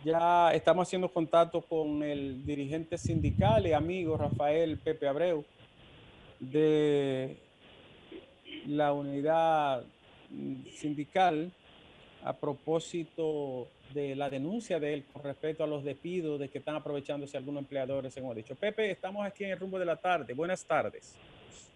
Ya estamos haciendo contacto con el dirigente sindical y amigo Rafael Pepe Abreu de la unidad sindical a propósito de la denuncia de él con respecto a los despidos de que están aprovechándose algunos empleadores, según ha dicho. Pepe, estamos aquí en el rumbo de la tarde. Buenas tardes.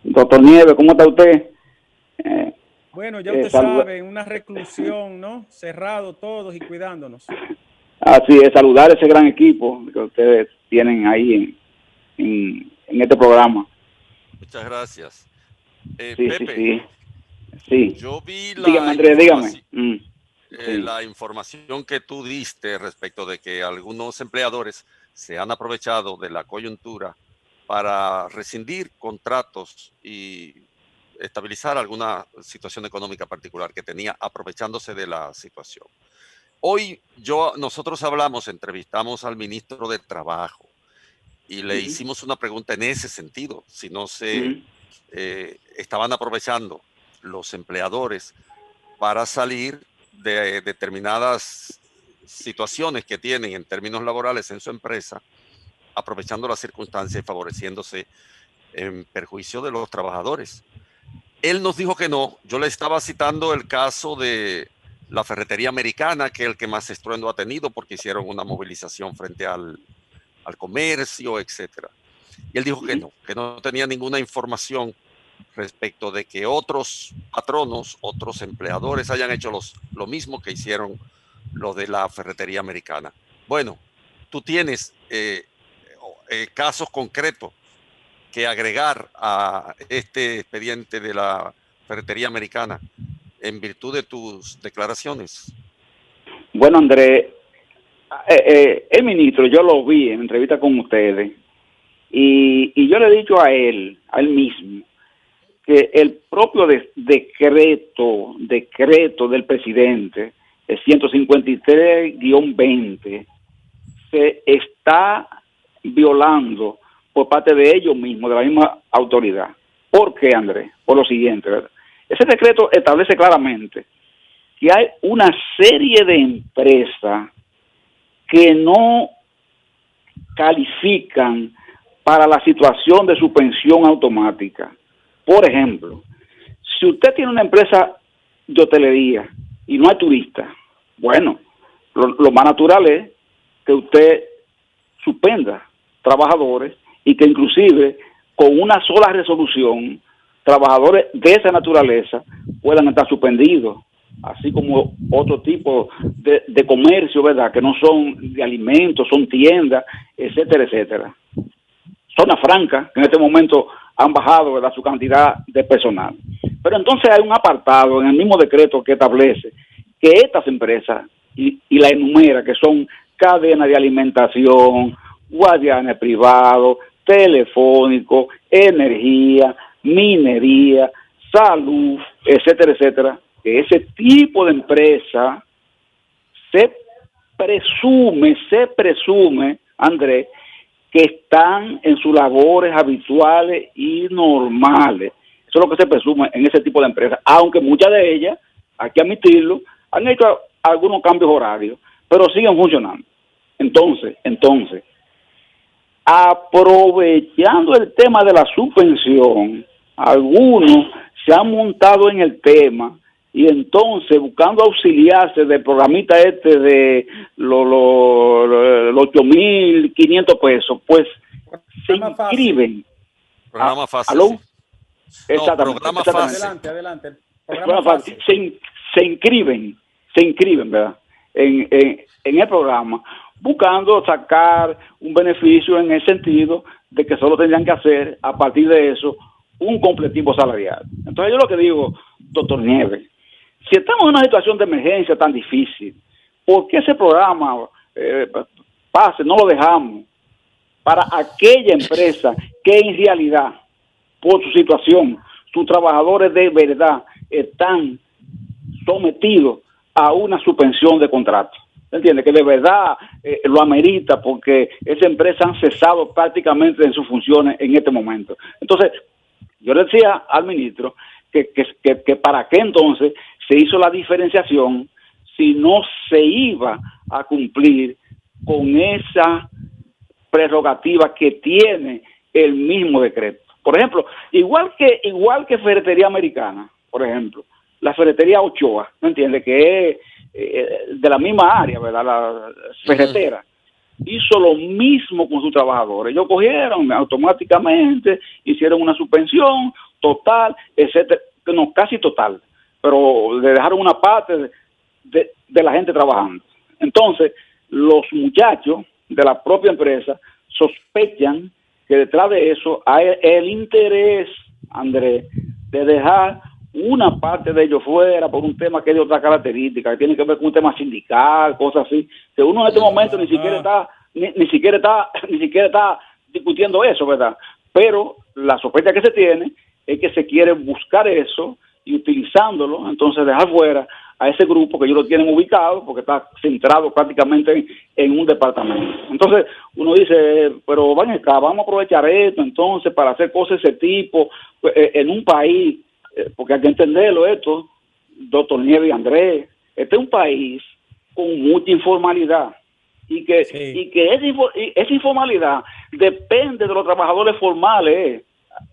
Doctor Nieves, ¿cómo está usted? Eh, Bueno, ya usted saluda- sabe, en una reclusión, ¿no? Cerrado todos y cuidándonos. Así es, saludar a ese gran equipo que ustedes tienen ahí en este programa. Muchas gracias. Sí, sí, Pepe, sí, sí. yo vi Dígame, Andrés, dígame. Sí, la información que tú diste respecto de que algunos empleadores se han aprovechado de la coyuntura para rescindir contratos y estabilizar alguna situación económica particular que tenía aprovechándose de la situación. Hoy nosotros entrevistamos al ministro de Trabajo y le hicimos una pregunta en ese sentido, si no se estaban aprovechando los empleadores para salir de determinadas situaciones que tienen en términos laborales en su empresa, aprovechando las circunstancias y favoreciéndose en perjuicio de los trabajadores. Él nos dijo que no. Yo le estaba citando el caso de la ferretería americana, que es el que más estruendo ha tenido porque hicieron una movilización frente al comercio, etcétera. Y él dijo que no tenía ninguna información respecto de que otros patronos, otros empleadores hayan hecho lo mismo que hicieron los de la ferretería americana. Bueno, tú tienes casos concretos que agregar a este expediente de la ferretería americana en virtud de tus declaraciones. Bueno, Andrés, el ministro, yo lo vi en entrevista con ustedes y yo le he dicho a él mismo, que el propio decreto del presidente, el 153-20, se está violando por parte de ellos mismos, de la misma autoridad. ¿Por qué, Andrés? Por lo siguiente, ¿verdad? Ese decreto establece claramente que hay una serie de empresas que no califican para la situación de suspensión automática. Por ejemplo, si usted tiene una empresa de hotelería y no hay turistas, bueno, lo más natural es que usted suspenda trabajadores y que inclusive con una sola resolución trabajadores de esa naturaleza puedan estar suspendidos, así como otro tipo de comercio, ¿verdad? Que no son de alimentos, son tiendas, etcétera, etcétera. Zona franca, que en este momento han bajado, ¿verdad?, su cantidad de personal. Pero entonces hay un apartado en el mismo decreto que establece que estas empresas, y la enumera, que son cadena de alimentación, guardianes privados, telefónico, energía, minería, salud, etcétera, etcétera, que ese tipo de empresa se presume, Andrés, que están en sus labores habituales y normales. Eso es lo que se presume en ese tipo de empresas, aunque muchas de ellas, hay que admitirlo, han hecho algunos cambios horarios, pero siguen funcionando. Entonces, aprovechando el tema de la suspensión, algunos se han montado en el tema y entonces buscando auxiliarse del programita de los 8.500 pesos, pues se inscriben. Programa fácil. ¿Aló? Sí. Exactamente. Programa fácil. Adelante. Programa fácil. Se inscriben, ¿verdad? En el programa, buscando sacar un beneficio en el sentido de que solo tendrían que hacer, a partir de eso, un completivo salarial. Entonces yo lo que digo, doctor Nieves, si estamos en una situación de emergencia tan difícil, ¿por qué ese programa pase? No lo dejamos para aquella empresa que en realidad, por su situación, sus trabajadores de verdad están sometidos a una suspensión de contrato. ¿Entiende? Que de verdad lo amerita, porque esa empresa han cesado prácticamente en sus funciones en este momento. Entonces, yo le decía al ministro que para qué entonces se hizo la diferenciación si no se iba a cumplir con esa prerrogativa que tiene el mismo decreto. Por ejemplo, igual que Ferretería Americana, por ejemplo, la Ferretería Ochoa, ¿no entiende? Que es de la misma área, ¿verdad? La ferretera. Hizo lo mismo con sus trabajadores. Ellos cogieron automáticamente, hicieron una suspensión total, etcétera, no, casi total, pero le dejaron una parte de la gente trabajando. Entonces, los muchachos de la propia empresa sospechan que detrás de eso hay el interés, Andrés, de dejar una parte de ellos fuera por un tema que es de otra característica, que tiene que ver con un tema sindical, cosas así, que uno en este momento ni siquiera está discutiendo eso, ¿verdad? Pero la sospecha que se tiene es que se quiere buscar eso y utilizándolo, entonces dejar fuera a ese grupo que ellos lo tienen ubicado porque está centrado prácticamente en un departamento. Entonces uno dice, pero van acá, vamos a aprovechar esto entonces para hacer cosas de ese tipo en un país, porque hay que entenderlo esto, doctor Nieves y Andrés, este es un país con mucha informalidad y que esa informalidad depende de los trabajadores formales.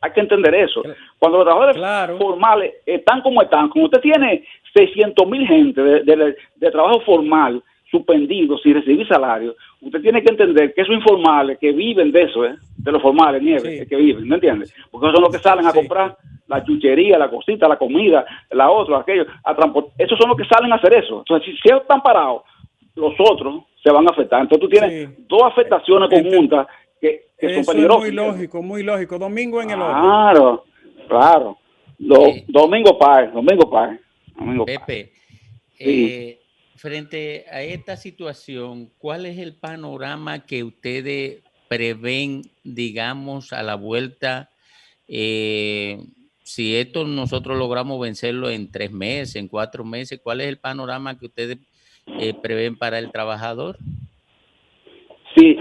Hay que entender eso. Cuando los trabajadores formales están como usted tiene 600,000 gente de trabajo formal suspendidos sin recibir salario, usted tiene que entender que esos informales que viven de eso, de los formales, Nieves, que viven, ¿me entiendes? Porque esos son los que salen a comprar la chuchería, la cosita, la comida, la otra, aquello, a transportar. Esos son los que salen a hacer eso. Entonces, si ellos están parados, los otros se van a afectar. Entonces tú tienes dos afectaciones conjuntas que son peligrosas. Es muy lógico. Domingo en el orden. Claro. Domingo Páez. Pepe, frente a esta situación, ¿cuál es el panorama que ustedes prevén, digamos, a la vuelta? Si esto nosotros logramos vencerlo en 3 meses, en 4 meses, ¿cuál es el panorama que ustedes prevén para el trabajador? Sí.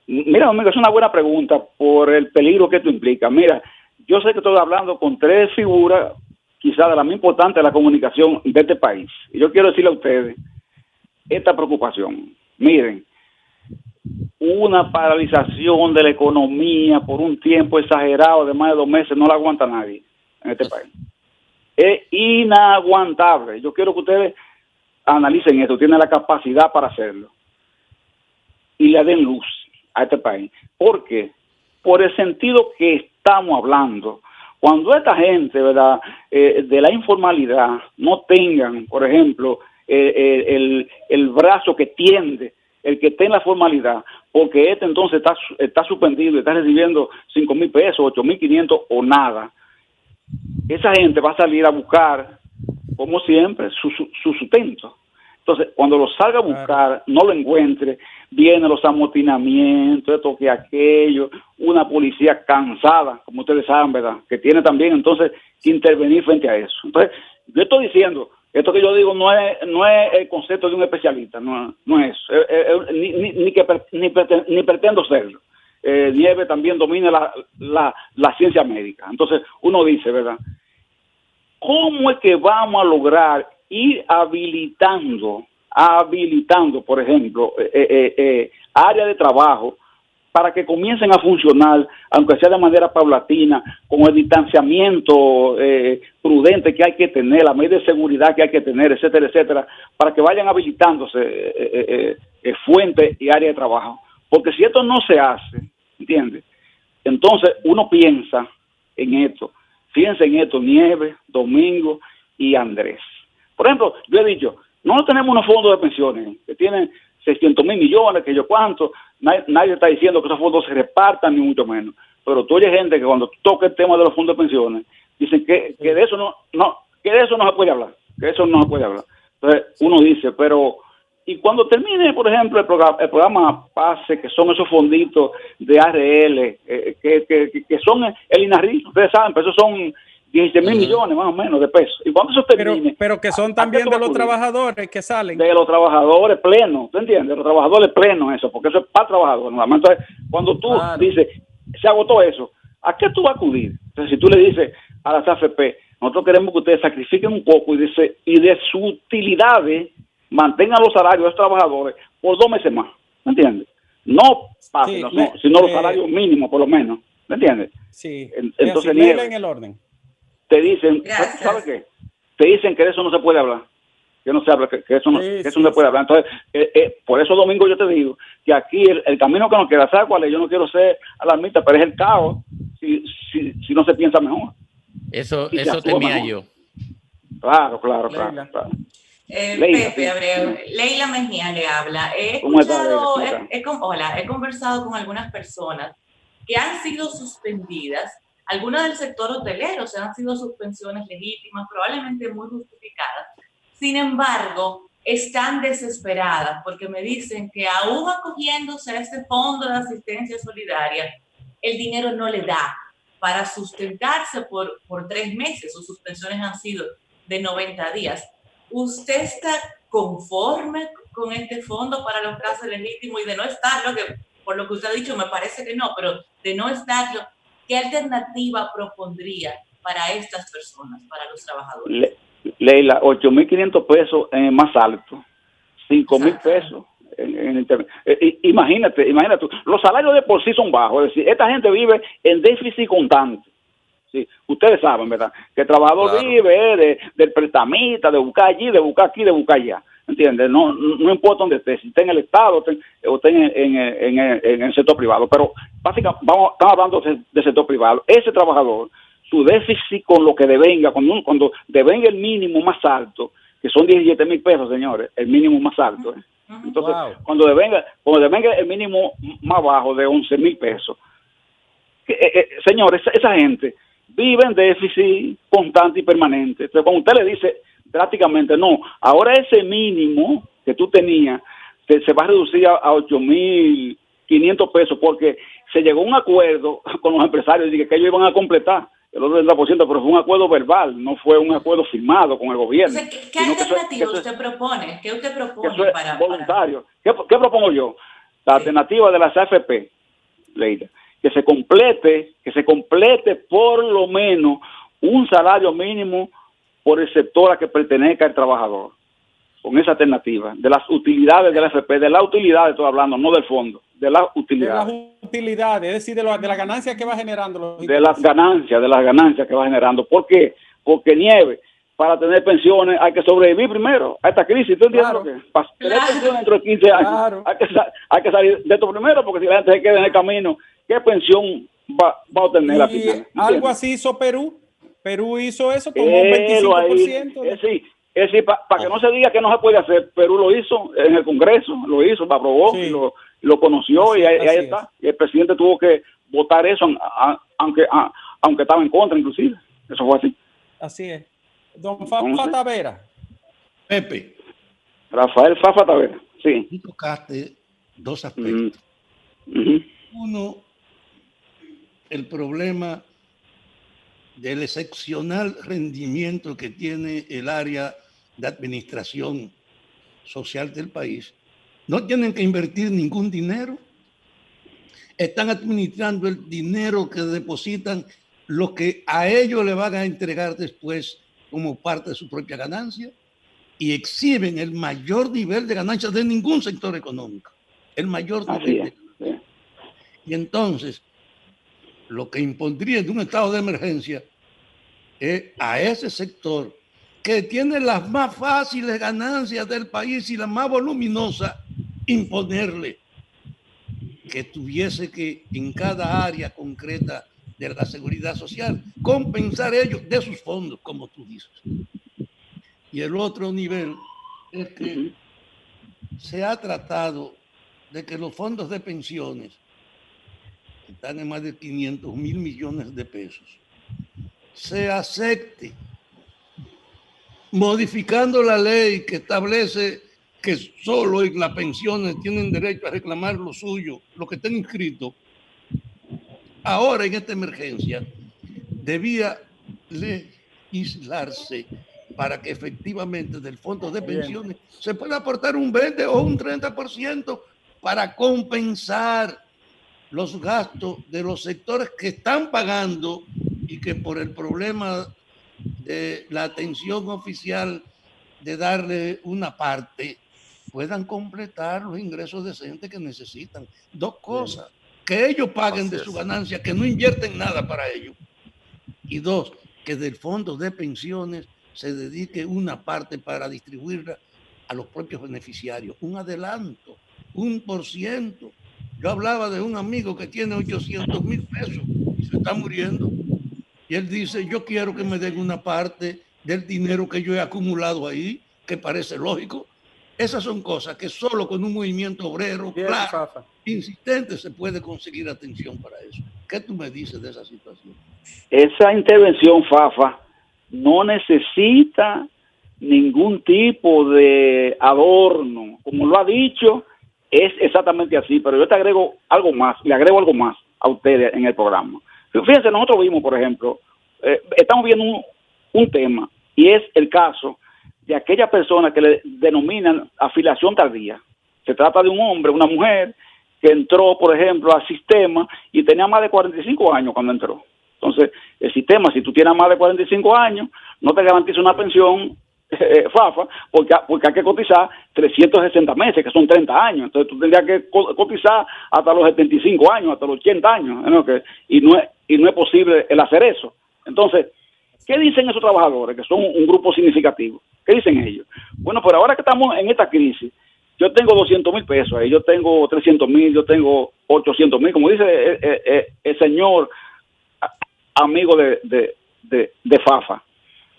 Mira, amigo, es una buena pregunta por el peligro que esto implica. Mira, yo sé que estoy hablando con 3 figuras, quizás de la más importante de la comunicación de este país. Y yo quiero decirle a ustedes esta preocupación. Miren, una paralización de la economía por un tiempo exagerado de más de 2 meses no la aguanta nadie en este país. Es inaguantable. Yo quiero que ustedes analicen esto, tienen la capacidad para hacerlo y le den luz a este país. ¿Por qué? Por el sentido que estamos hablando. Cuando esta gente, ¿verdad?, de la informalidad no tengan, por ejemplo, el brazo que tiende el que esté en la formalidad, porque este entonces está suspendido y está recibiendo 5,000 pesos, 8,500 o nada, esa gente va a salir a buscar, como siempre, su sustento. Entonces, cuando lo salga a buscar, no lo encuentre, vienen los amotinamientos, esto que aquello, una policía cansada, como ustedes saben, ¿verdad?, que tiene también entonces que intervenir frente a eso. Entonces, yo estoy diciendo, esto que yo digo no es el concepto de un especialista, no es ni pretendo serlo. Nieves también domina la ciencia médica. Entonces, uno dice, ¿verdad?, ¿cómo es que vamos a lograr ir habilitando, por ejemplo, áreas de trabajo para que comiencen a funcionar, aunque sea de manera paulatina, con el distanciamiento prudente que hay que tener, la medida de seguridad que hay que tener, etcétera, etcétera, para que vayan habilitándose fuentes y áreas de trabajo? Porque si esto no se hace, ¿entiendes? Entonces uno piensa en esto. Fíjense en esto, Nieves, Domingo y Andrés. Por ejemplo, yo he dicho, no tenemos unos fondos de pensiones que tienen 600,000 millones, que yo cuánto, nadie está diciendo que esos fondos se repartan, ni mucho menos. Pero tú oyes gente que cuando toca el tema de los fondos de pensiones, dicen que de eso no se puede hablar, Entonces uno dice, pero, y cuando termine, por ejemplo, el programa PASE, que son esos fonditos de ARL, que son el INARRI, ustedes saben, pero esos son 16,000 millones más o menos de pesos. Y cuando eso termine, pero que son también de los trabajadores que salen. De los trabajadores plenos, ¿tú entiendes? De los trabajadores plenos, eso, porque eso es para trabajadores. Entonces, cuando tú dices, se agotó eso, ¿a qué tú vas a acudir? Entonces, si tú le dices a las AFP, nosotros queremos que ustedes sacrifiquen un poco y de sus utilidades mantengan los salarios de los trabajadores por 2 meses más, ¿me entiendes? No pasen, sino los salarios mínimos por lo menos, ¿me entiendes? Sí, entonces Leila, en el orden. Te dicen, ¿sabes qué? Te dicen que de eso no se puede hablar, que no se habla, que eso no, que eso no se puede hablar. Entonces, por eso, Domingo, yo te digo que aquí el camino que nos queda, ¿sabes cuál es? Yo no quiero ser alarmista, pero es el caos si no se piensa mejor. Eso temía yo. Claro. Pepe Abreu, Leila Mejía le habla. He conversado con algunas personas que han sido suspendidas, algunas del sector hotelero, o sea, han sido suspensiones legítimas, probablemente muy justificadas. Sin embargo, están desesperadas porque me dicen que aún acogiéndose a este fondo de asistencia solidaria, el dinero no le da para sustentarse por 3 meses. Sus suspensiones han sido de 90 días. ¿Usted está conforme con este fondo para los casos legítimos y de no estarlo, que por lo que usted ha dicho me parece que no, pero de no estarlo, qué alternativa propondría para estas personas, para los trabajadores? Leila, 8.500 pesos más alto, 5.000 pesos en internet. Imagínate, los salarios de por sí son bajos, es decir, esta gente vive en déficit constante. Sí, ustedes saben, ¿verdad? Que el trabajador vive del prestamista, de buscar allí, de buscar aquí, de buscar allá. ¿Entiendes? No importa dónde esté, si esté en el Estado o esté en el sector privado. Pero básicamente estamos hablando del sector privado. Ese trabajador, su déficit con lo que devenga, cuando devenga el mínimo más alto, que son 17.000 pesos, señores, el mínimo más alto. Entonces, cuando devenga el mínimo más bajo de 11.000 pesos, señores, esa gente vive en déficit constante y permanente. Entonces, cuando usted le dice prácticamente, no, ahora ese mínimo que tú tenías se va a reducir a 8.500 pesos porque se llegó a un acuerdo con los empresarios de que ellos iban a completar el otro 30%, pero fue un acuerdo verbal, no fue un acuerdo firmado con el gobierno. O sea, ¿qué alternativa usted propone? ¿Qué usted propone? Eso es voluntario. ¿Qué propongo yo? La alternativa de las AFP, Leila, que se complete por lo menos un salario mínimo por el sector a que pertenezca el trabajador, con esa alternativa, de las utilidades de la AFP, de las utilidades estoy hablando, no del fondo, de las utilidades. De las utilidades, es decir, de la ganancia que va generando. De las ganancias que va generando. ¿Por qué? Porque Nieve, para tener pensiones hay que sobrevivir primero a esta crisis. ¿Tú entiendes lo que? Para tener pensiones dentro de 15 años hay que salir de esto primero, porque si la gente se queda en el camino, ¿qué pensión va a obtener la final? Algo así hizo Perú. Perú hizo eso como un 25%. Es decir, para que no se diga que no se puede hacer, Perú lo hizo en el Congreso, lo aprobó, y lo conoció, y ahí está. Y el presidente tuvo que votar eso, aunque estaba en contra, inclusive. Eso fue así. Así es. Don Fafa Tavera. Pepe. Rafael Fafa Tavera, sí. Tú tocaste 2 aspectos. Uno, el problema del excepcional rendimiento que tiene el área de administración social del país. No tienen que invertir ningún dinero. Están administrando el dinero que depositan, lo que a ellos le van a entregar después como parte de su propia ganancia, y exhiben el mayor nivel de ganancias de ningún sector económico. El mayor nivel. Y entonces, lo que impondría de un estado de emergencia es a ese sector que tiene las más fáciles ganancias del país y las más voluminosas, imponerle que tuviese que en cada área concreta de la seguridad social compensar ellos de sus fondos, como tú dices. Y el otro nivel es que se ha tratado de que los fondos de pensiones están en más de 500.000 millones de pesos, se acepte, modificando la ley que establece que solo en las pensiones tienen derecho a reclamar lo suyo, lo que estén inscritos. Ahora, en esta emergencia, debía legislarse para que efectivamente del fondo de pensiones se pueda aportar un 20 o un 30% para compensar los gastos de los sectores que están pagando y que por el problema de la atención oficial de darle una parte, puedan completar los ingresos decentes que necesitan. Dos cosas, que ellos paguen de su ganancia, que no invierten nada para ellos. Y dos, que del fondo de pensiones se dedique una parte para distribuirla a los propios beneficiarios. Un adelanto, 1%. Yo hablaba de un amigo que tiene 800,000 pesos y se está muriendo. Y él dice, yo quiero que me den una parte del dinero que yo he acumulado ahí, que parece lógico. Esas son cosas que solo con un movimiento obrero claro, insistente, se puede conseguir atención para eso. ¿Qué tú me dices de esa situación? Esa intervención, Fafa, no necesita ningún tipo de adorno. Como lo ha dicho, es exactamente así, pero yo te agrego algo más, le agrego algo más a ustedes en el programa. Fíjense, nosotros vimos, por ejemplo, estamos viendo un tema, y es el caso de aquella persona que le denominan afiliación tardía. Se trata de un hombre, una mujer, que entró, por ejemplo, al sistema y tenía más de 45 años cuando entró. Entonces, el sistema, si tú tienes más de 45 años, no te garantiza una pensión, Fafa, porque hay que cotizar 360 meses, que son 30 años. Entonces, tú tendrías que cotizar hasta los 75 años, hasta los 80 años, ¿no? Y no es posible el hacer eso. Entonces, ¿qué dicen esos trabajadores, que son un grupo significativo? ¿Qué dicen ellos? Bueno, pero ahora que estamos en esta crisis, yo tengo 200,000 pesos ahí, yo tengo 300,000, yo tengo 800,000, como dice el señor amigo de Fafa.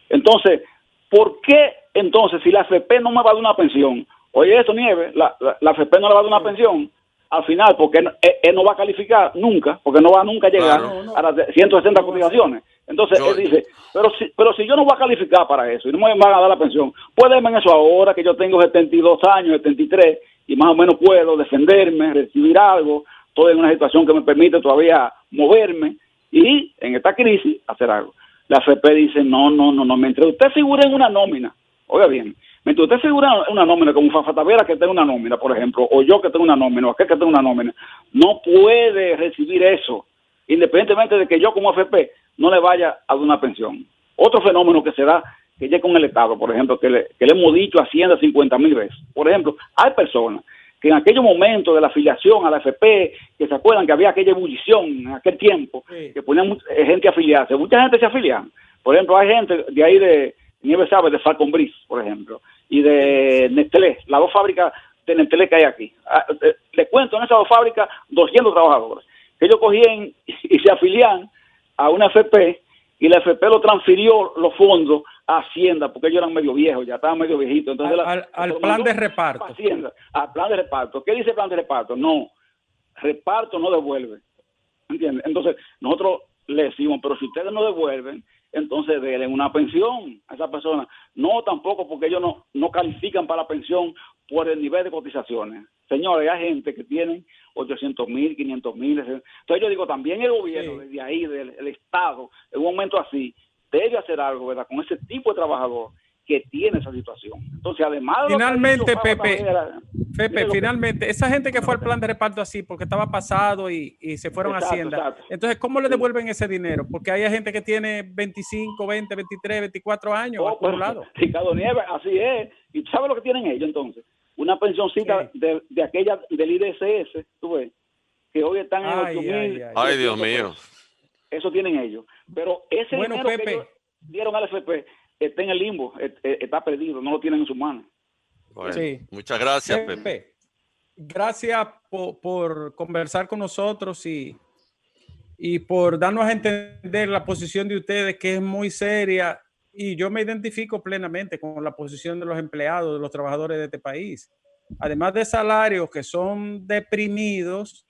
Entonces, ¿por qué entonces si la AFP no me va a dar una pensión? Oye, eso, Nieves, la AFP no le va a dar una pensión al final, porque él no va a calificar nunca, porque no va nunca a llegar a las 160 cotizaciones. Entonces él dice, pero si yo no voy a calificar para eso y no me van a dar la pensión, pues denme eso ahora que yo tengo 72 años, 73, y más o menos puedo defenderme, recibir algo, estoy en una situación que me permite todavía moverme y en esta crisis hacer algo. La AFP dice, no, mientras usted figure en una nómina, oiga bien, mientras usted figura en una nómina, como Fafa Tavera que tenga una nómina, por ejemplo, o yo que tengo una nómina, o aquel que tenga una nómina, no puede recibir eso, independientemente de que yo como AFP no le vaya a dar una pensión. Otro fenómeno que se da, que ya con el Estado, por ejemplo, que le hemos dicho a Hacienda 50,000 veces. Por ejemplo, hay personas que en aquellos momentos de la afiliación a la AFP, que se acuerdan que había aquella ebullición en aquel tiempo, que ponían gente a afiliarse, mucha gente se afiliaba. Por ejemplo, hay gente de ahí de Nieves sabe, de Falcon Breeze, por ejemplo, y de Nestlé, las dos fábricas de Nestlé que hay aquí. Les cuento, en esas dos fábricas, 200 trabajadores, que ellos cogían y se afiliaban a una AFP, y la AFP lo transfirió los fondos a Hacienda, porque ellos eran medio viejos, ya estaban medio viejitos. Entonces al plan de reparto. Hacienda, al plan de reparto. ¿Qué dice el plan de reparto? No, reparto no devuelve. ¿Entiendes? Entonces, nosotros le decimos, pero si ustedes no devuelven, entonces denle una pensión a esa persona. No, tampoco, porque ellos no califican para la pensión por el nivel de cotizaciones. Señores, hay gente que tienen 800,000, 500,000. Entonces yo digo, también el gobierno, desde ahí, del Estado, en un momento así, debe hacer algo, ¿verdad?, con ese tipo de trabajador que tiene esa situación. Entonces, además... Finalmente, Pepe, finalmente, esa gente que fue al plan de reparto así, porque estaba pasado y se fueron a Hacienda. Exacto. Entonces, ¿cómo le devuelven ese dinero? Porque hay gente que tiene 25, 20, 23, 24 años acumulados. Ricardo Nieves, así es. ¿Y tú sabes lo que tienen ellos entonces? Una pensioncita de aquella del IDSS, tú ves, que hoy están en 8,000. Ay, Dios mío. Eso tienen ellos. Pero ese dinero Pepe, que ellos dieron al FP está en el limbo, está perdido, no lo tienen en sus manos. Bueno, muchas gracias, Pepe. Gracias por conversar con nosotros y por darnos a entender la posición de ustedes, que es muy seria, y yo me identifico plenamente con la posición de los empleados, de los trabajadores de este país. Además de salarios que son deprimidos,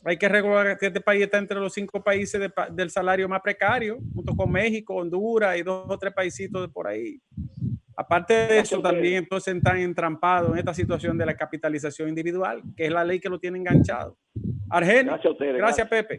hay que recordar que este país está entre los 5 países del salario más precario, junto con México, Honduras y 2 o 3 paisitos de por ahí. Aparte de eso, también entonces están entrampados en esta situación de la capitalización individual, que es la ley que lo tiene enganchado. Argel, gracias a ustedes. Gracias, Pepe.